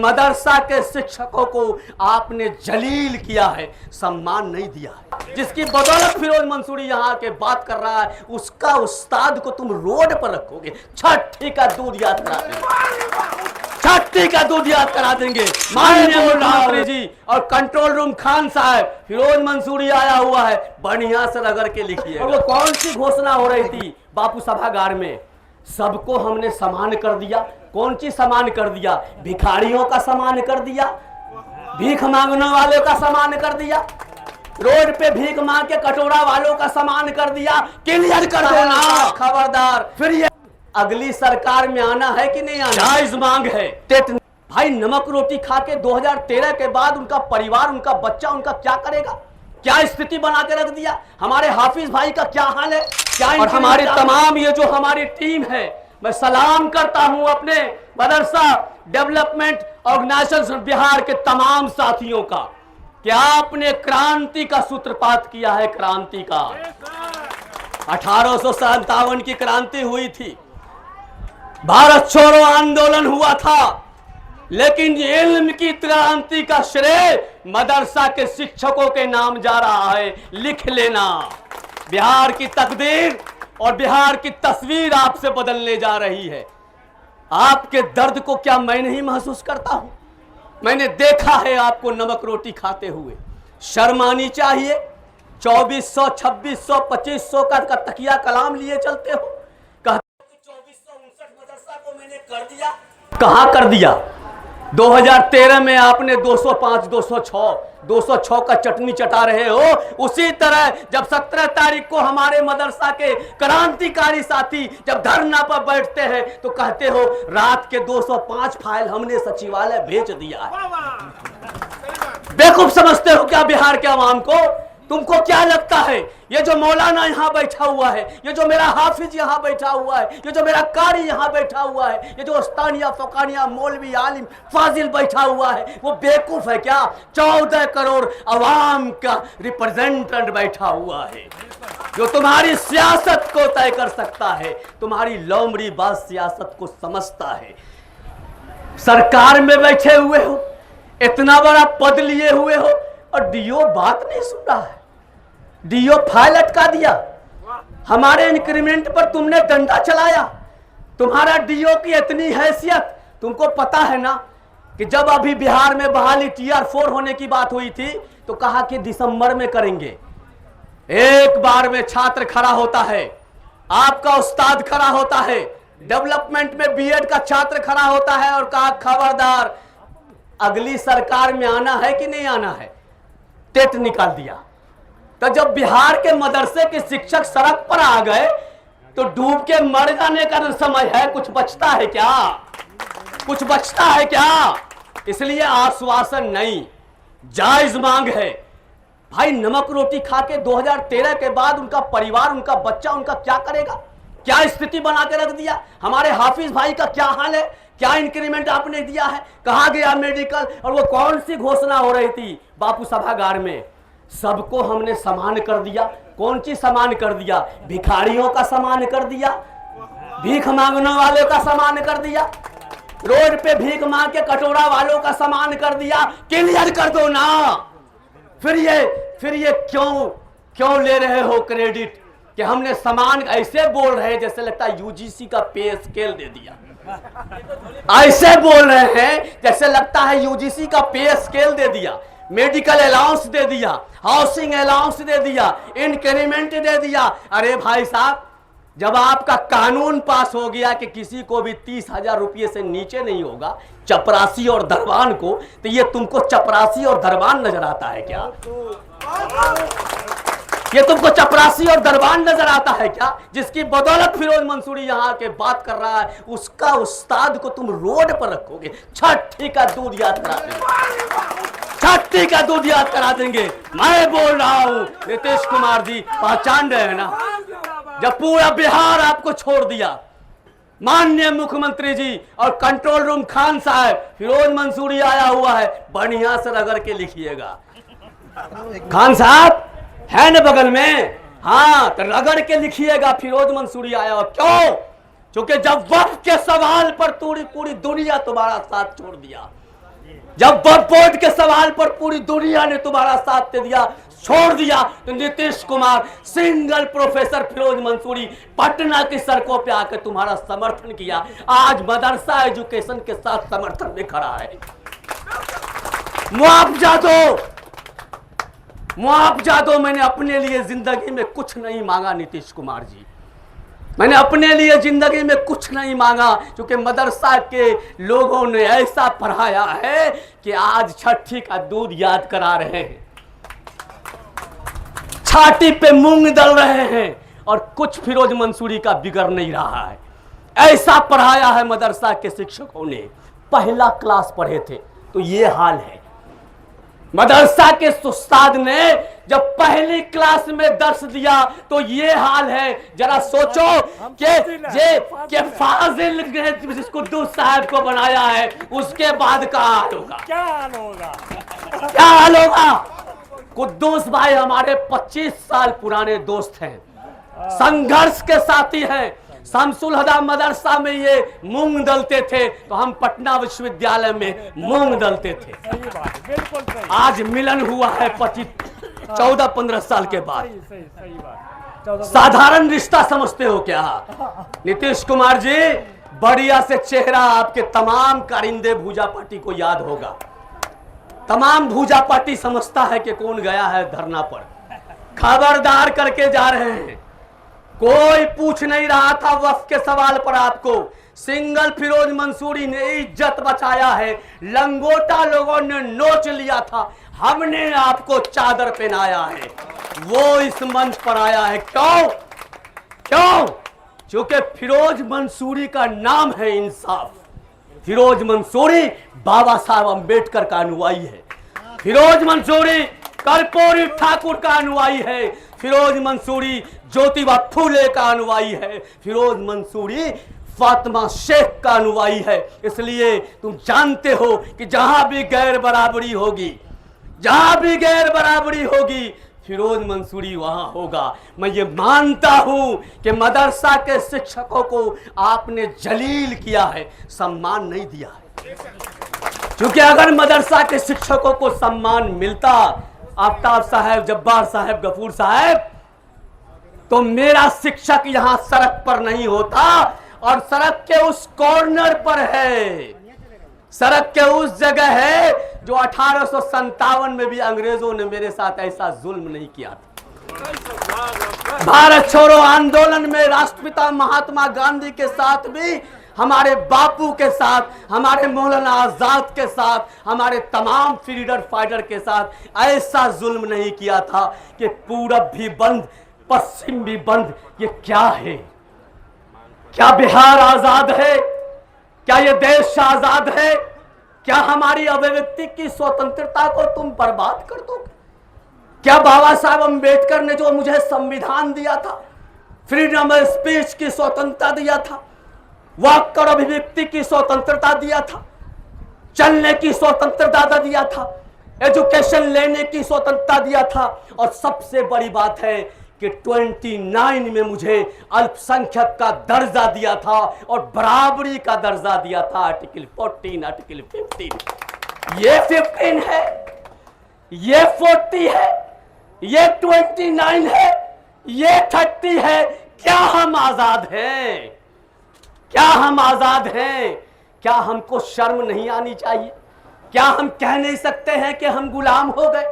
मदरसा के शिक्षकों को आपने जलील किया है, सम्मान नहीं दिया है। जिसकी बदौलत फिरोज मंसूरी यहाँ के बात कर रहा है, उसका उस्ताद को तुम रोड पर रखोगे। छठी का दूध याद करा देंगे, छठी का दूध याद करा देंगे माननीय मुख्यमंत्री जी और कंट्रोल रूम खान साहब। फिरोज मंसूरी आया हुआ है, बढ़िया से रगड़ के लिखिए। और वो कौन सी घोषणा हो रही थी बापू सभागार में? सबको हमने समान कर दिया। कौन सी समान कर दिया? भिखारियों का समान कर दिया, भीख मांगने वालों का समान कर दिया, रोड पे भीख मांग के कटोरा वालों का समान कर दिया। क्लियर कर दो ना, खबरदार। फिर ये अगली सरकार में आना है कि नहीं आना? जायज मांग है। भाई नमक रोटी खा के 2013 के बाद उनका परिवार, उनका बच्चा, उनका क्या करेगा? क्या स्थिति बना के रख दिया? हमारे हाफिज भाई का क्या हाल है? क्या और हमारी तमाम ये जो हमारी टीम है, मैं सलाम करता हूं अपने मदरसा डेवलपमेंट ऑर्गेनाइजेशन बिहार के तमाम साथियों का। क्या आपने क्रांति का सूत्रपात किया है? क्रांति का 1857 की क्रांति हुई थी, भारत छोड़ो आंदोलन हुआ था, लेकिन इल्म की क्रांति का श्रेय मदरसा के शिक्षकों के नाम जा रहा है। लिख लेना, बिहार की तकदीर और बिहार की तस्वीर आपसे बदलने जा रही है। आपके दर्द को क्या मैं नहीं महसूस करता हूं? मैंने देखा है आपको नमक रोटी खाते हुए। शर्म आनी चाहिए। 2400, 2600, 2500 का तकिया कलाम लिए चलते हो। कहते हो 2459 मदरसा को मैंने कर दिया। कहां कर दिया? 2013 में आपने 205, 206 का चटनी चटा रहे हो। उसी तरह जब 17 तारीख को हमारे मदरसा के क्रांतिकारी साथी जब धरना पर बैठते हैं तो कहते हो रात के 205 फाइल हमने सचिवालय भेज दिया है। बेवकूफ समझते हो क्या बिहार के अवाम को? तुमको क्या लगता है ये जो मौलाना यहाँ बैठा हुआ है, ये जो मेरा हाफिज यहाँ बैठा हुआ है, ये जो मेरा कारी यहाँ बैठा हुआ है, ये जो उस्तानिया फकानिया मौलवी आलिम फाजिल बैठा हुआ है, वो बेवकूफ है क्या? 14 करोड़ अवाम का रिप्रेजेंटेंट बैठा हुआ है जो तुम्हारी सियासत को तय कर सकता है, तुम्हारी लोमड़ी बात सियासत को समझता है। सरकार में बैठे हुए हो, इतना बड़ा पद लिए हुए हो और डीओ बात नहीं सुन रहा है। डीओ फाइल अटका दिया, हमारे इंक्रीमेंट पर तुमने डंडा चलाया। तुम्हारा डीओ की इतनी हैसियत, तुमको पता है ना कि जब अभी बिहार में बहाली टीआर 4 होने की बात हुई थी तो कहा कि दिसंबर में करेंगे। एक बार में छात्र खड़ा होता है, आपका उस्ताद खड़ा होता है, डेवलपमेंट में बीएड का छात्र खड़ा होता है और कहा खबरदार अगली सरकार में आना है कि नहीं आना है। टेट निकाल दिया। तो जब बिहार के मदरसे के शिक्षक सड़क पर आ गए तो डूब के मर जाने का समय है। कुछ बचता है क्या? कुछ बचता है क्या? इसलिए आश्वासन नहीं, जायज मांग है। भाई नमक रोटी खा के 2013 के बाद उनका परिवार, उनका बच्चा, उनका क्या करेगा? क्या स्थिति बना के रख दिया? हमारे हाफिज भाई का क्या हाल है? क्या इंक्रीमेंट आपने दिया है? कहा गया मेडिकल? और वो कौन सी घोषणा हो रही थी बापू सभागार में? सबको हमने समान कर दिया। कौन सी समान कर दिया? भिखारियों का समान कर दिया, भीख मांगने वालों का समान कर दिया, रोड पे भीख मांग के कटोरा वालों का समान कर दिया। क्लियर कर दो ना। फिर ये क्यों ले रहे हो क्रेडिट कि हमने समान? ऐसे बोल रहे हैं जैसे लगता है यूजीसी का पे स्केल दे दिया। ऐसे बोल रहे हैं जैसे लगता है यूजीसी का पे स्केल दे दिया, मेडिकल अलाउंस दे दिया, हाउसिंग अलाउंस दे दिया, इंक्रीमेंट दे दिया। अरे भाई साहब, जब आपका कानून पास हो गया कि किसी को भी 30,000 रुपये से नीचे नहीं होगा, चपरासी और दरबान को, तो ये तुमको चपरासी और दरबान नजर आता है क्या? ये तुमको चपरासी और दरबान नजर आता है क्या? जिसकी बदौलत फिरोज मंसूरी यहाँ के बात कर रहा है, उसका उस्ताद को तुम रोड पर रखोगे। छठी का दूध याद करा देंगे, छठी का दूध याद करा देंगे। मैं बोल रहा हूँ नीतीश कुमार जी, पहचान रहे हैं ना? जब पूरा बिहार आपको छोड़ दिया, माननीय मुख्यमंत्री जी और कंट्रोल रूम खान साहब, फिरोज मंसूरी आया हुआ है, बढ़िया से रगड़ के लिखिएगा। खान साहब है न बगल में? हाँ, तो रगड़ के लिखिएगा फिरोज मंसूरी आया हुआ। क्यों? क्योंकि जब वक्त के सवाल पर पूरी दुनिया तुम्हारा साथ छोड़ दिया, जब वक्फ बोर्ड के सवाल पर पूरी दुनिया ने तुम्हारा साथ दे दिया, छोड़ दिया, तो नीतीश कुमार सिंगल प्रोफेसर फिरोज मंसूरी पटना की सड़कों पे आकर तुम्हारा समर्थन किया। आज मदरसा एजुकेशन के साथ समर्थन में खड़ा है। मुआवजा दो, मुआवजा दो। मैंने अपने लिए जिंदगी में कुछ नहीं मांगा नीतीश कुमार जी, मैंने अपने लिए जिंदगी में कुछ नहीं मांगा, क्योंकि मदरसा के लोगों ने ऐसा पढ़ाया है कि आज छठी का दूध याद करा रहे हैं, छाती पे मूंग दल रहे हैं, और कुछ फिरोज मंसूरी का बिगड़ नहीं रहा है। ऐसा पढ़ाया है मदरसा के शिक्षकों ने। पहला क्लास पढ़े थे तो ये हाल है। मदरसा के उस्ताद ने जब पहली क्लास में दर्श दिया तो ये हाल है। जरा सोचो कि फाजिल ने कुद्दूस साहब को बनाया है, उसके बाद का हाल होगा। क्या हाल होगा? क्या हाल होगा? कुद्दूस भाई हमारे 25 साल पुराने दोस्त हैं, संघर्ष के साथी हैं। शमसुल हुदा मदरसा में ये मूंग दलते थे तो हम पटना विश्वविद्यालय में मूंग दलते थे। सही बात, बिल्कुल सही। आज मिलन हुआ है 14-15 साल के बाद। सही बात। साधारण रिश्ता समझते हो क्या? नीतीश कुमार जी, बढ़िया से चेहरा आपके तमाम कारिंदे भूजा पार्टी को याद होगा। तमाम भूजा पार्टी समझता है कि कौन गया है धरना पर। खबरदार करके जा रहे हैं। कोई पूछ नहीं रहा था वक्फ के सवाल पर आपको। सिंगल फिरोज मंसूरी ने इज्जत बचाया है। लंगोटा लोगों ने नोच लिया था, हमने आपको चादर पहनाया है। वो इस मंच पर आया है। क्यों? क्यों? क्योंकि फिरोज मंसूरी का नाम है इंसाफ। फिरोज मंसूरी बाबा साहब अंबेडकर का अनुयायी है। फिरोज मंसूरी कर्पूरी ठाकुर का अनुयायी है। फिरोज मंसूरी ज्योतिबा फूले का अनुयायी है। फिरोज मंसूरी फातिमा शेख का अनुयायी है। इसलिए तुम जानते हो कि जहां भी गैर बराबरी होगी, जहां भी गैर बराबरी होगी, फिरोज मंसूरी वहां होगा। मैं ये मानता हूं कि मदरसा के शिक्षकों को आपने जलील किया है, सम्मान नहीं दिया है। क्योंकि अगर मदरसा के शिक्षकों को सम्मान मिलता, आफ्ताब साहब, जब्बार साहब, गफूर साहब, तो मेरा शिक्षक यहां सड़क पर नहीं होता। और सड़क के उस कॉर्नर पर है, सड़क के उस जगह है जो 1857 में भी अंग्रेजों ने मेरे साथ ऐसा जुल्म नहीं किया था। भारत छोड़ो आंदोलन में राष्ट्रपिता महात्मा गांधी के साथ भी, हमारे बापू के साथ, हमारे मौलाना आजाद के साथ, हमारे तमाम फ्रीडम फाइटर के साथ ऐसा जुल्म नहीं किया था कि पूरब भी बंद पश्चिम भी बंद। ये क्या है? क्या बिहार आजाद है? क्या ये देश आजाद है? क्या हमारी अभिव्यक्ति की स्वतंत्रता को तुम बर्बाद कर दोगे? क्या बाबा साहब अंबेडकर ने जो मुझे संविधान दिया था, फ्रीडम ऑफ स्पीच की स्वतंत्रता दिया था, वाक और अभिव्यक्ति की स्वतंत्रता दिया था, चलने की स्वतंत्रता दिया था, एजुकेशन लेने की स्वतंत्रता दिया था, और सबसे बड़ी बात है कि 29 में मुझे अल्पसंख्यक का दर्जा दिया था और बराबरी का दर्जा दिया था। Article 14, article 15। ये 15 है, ये 40 है, ये 29 है, ये 30 है। क्या हम आजाद हैं? क्या हम आजाद हैं? क्या हमको शर्म नहीं आनी चाहिए? क्या हम कह नहीं सकते हैं कि हम गुलाम हो गए?